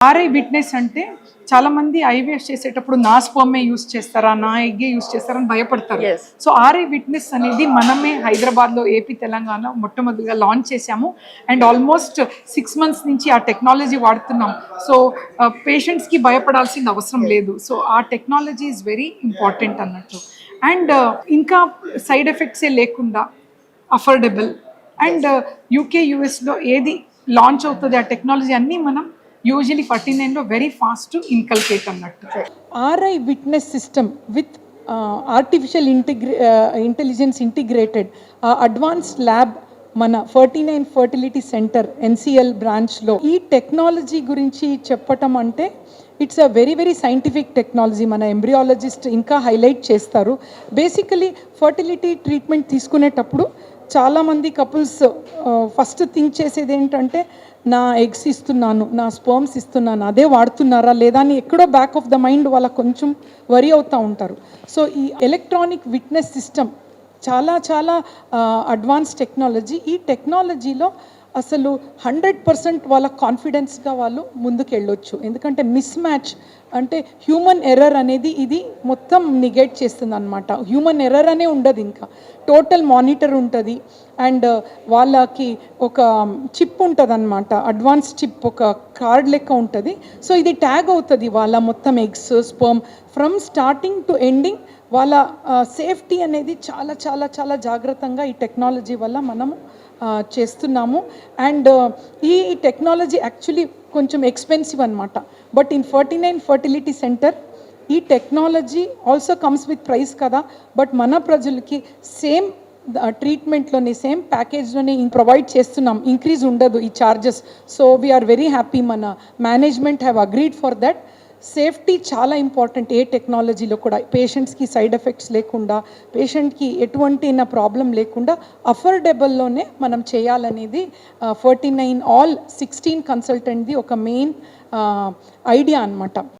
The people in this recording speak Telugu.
ఆర్ఐ విట్నెస్ అంటే చాలా మంది ఐవీఎఫ్ చేసేటప్పుడు నా స్పర్మే యూస్ చేస్తారా, నా ఎగ్గే యూస్ చేస్తారా అని భయపడతారు. సో ఆర్ఐ విట్నెస్ అనేది మనమే హైదరాబాద్లో, ఏపీ, తెలంగాణ మొట్టమొదటిగా లాంచ్ చేశాము. అండ్ ఆల్మోస్ట్ 6 months నుంచి ఆ టెక్నాలజీ వాడుతున్నాం. సో పేషెంట్స్కి భయపడాల్సిన అవసరం లేదు. సో ఆ టెక్నాలజీ ఈజ్ వెరీ ఇంపార్టెంట్ అన్నట్టు. అండ్ ఇంకా సైడ్ ఎఫెక్ట్సే లేకుండా అఫోర్డబుల్. అండ్ యూకే, యూఎస్లో ఏది లాంచ్ అవుతుంది ఆ టెక్నాలజీ అన్నీ మనం యూజువలీ 49లో వెరీ ఫాస్ట్ ఇన్కల్కేట్ అన్నట్టు. RI witness system with artificial intelligence integrated advanced lab మన 49 ఫర్టిలిటీ సెంటర్ ఎన్సిఎల్ బ్రాంచ్లో ఈ టెక్నాలజీ గురించి చెప్పటం అంటే it's a very very scientific technology. మన ఎంబ్రియాలజిస్ట్ ఇంకా హైలైట్ చేస్తారు. బేసికలీ ఫర్టిలిటీ ట్రీట్మెంట్ తీసుకునేటప్పుడు చాలామంది కపుల్స్ ఫస్ట్ థింక్ చేసేది ఏంటంటే నా ఎగ్స్ ఇస్తున్నాను, నా స్పర్మ్స్ ఇస్తున్నాను, అదే వాడుతున్నారా లేదా అని ఎక్కడో బ్యాక్ ఆఫ్ ద మైండ్ వాళ్ళకు కొంచెం వరి అవుతూ ఉంటారు. సో ఈ ఎలక్ట్రానిక్ విట్నెస్ సిస్టమ్ చాలా చాలా అడ్వాన్స్ టెక్నాలజీ. ఈ టెక్నాలజీలో అసలు 100% వాళ్ళ కాన్ఫిడెన్స్గా వాళ్ళు ముందుకు వెళ్ళొచ్చు. ఎందుకంటే మిస్ మ్యాచ్ అంటే హ్యూమన్ ఎర్రర్ అనేది ఇది మొత్తం నిగేట్ చేస్తుంది అనమాట. హ్యూమన్ ఎర్రర్ అనే ఉండదు, ఇంకా టోటల్ మానిటర్ ఉంటుంది. అండ్ వాళ్ళకి ఒక చిప్ ఉంటుంది అనమాట, అడ్వాన్స్ చిప్, ఒక కార్డ్ లెక్క ఉంటుంది. సో ఇది ట్యాగ్ అవుతుంది వాళ్ళ మొత్తం eggs, sperm from starting to ending. వాళ్ళ సేఫ్టీ అనేది చాలా చాలా చాలా జాగ్రత్తగా ఈ టెక్నాలజీ వల్ల మనము చేస్తున్నాము. అండ్ ఈ టెక్నాలజీ యాక్చువల్లీ కొంచెం ఎక్స్పెన్సివ్ అనమాట. బట్ ఇన్ 49 ఫర్టిలిటీ సెంటర్ ఈ technology also comes with price కదా. బట్ మన ప్రజలకి సేమ్ ట్రీట్మెంట్లోనే సేమ్ ప్యాకేజ్లోనే ప్రొవైడ్ చేస్తున్నాం. ఇంక్రీజ్ ఉండదు ఈ charges. So we are very happy. మన management have agreed for that. Safety చాలా ఇంపార్టెంట్ ఏ టెక్నాలజీలో కూడా. పేషెంట్స్కి సైడ్ ఎఫెక్ట్స్ లేకుండా, పేషెంట్కి ఎటువంటి ప్రాబ్లం లేకుండా అఫోర్డబుల్లోనే మనం చేయాలనేది 49 ఆల్ 16 కన్సల్టెంట్ది ఒక మెయిన్ ఐడియా అనమాట.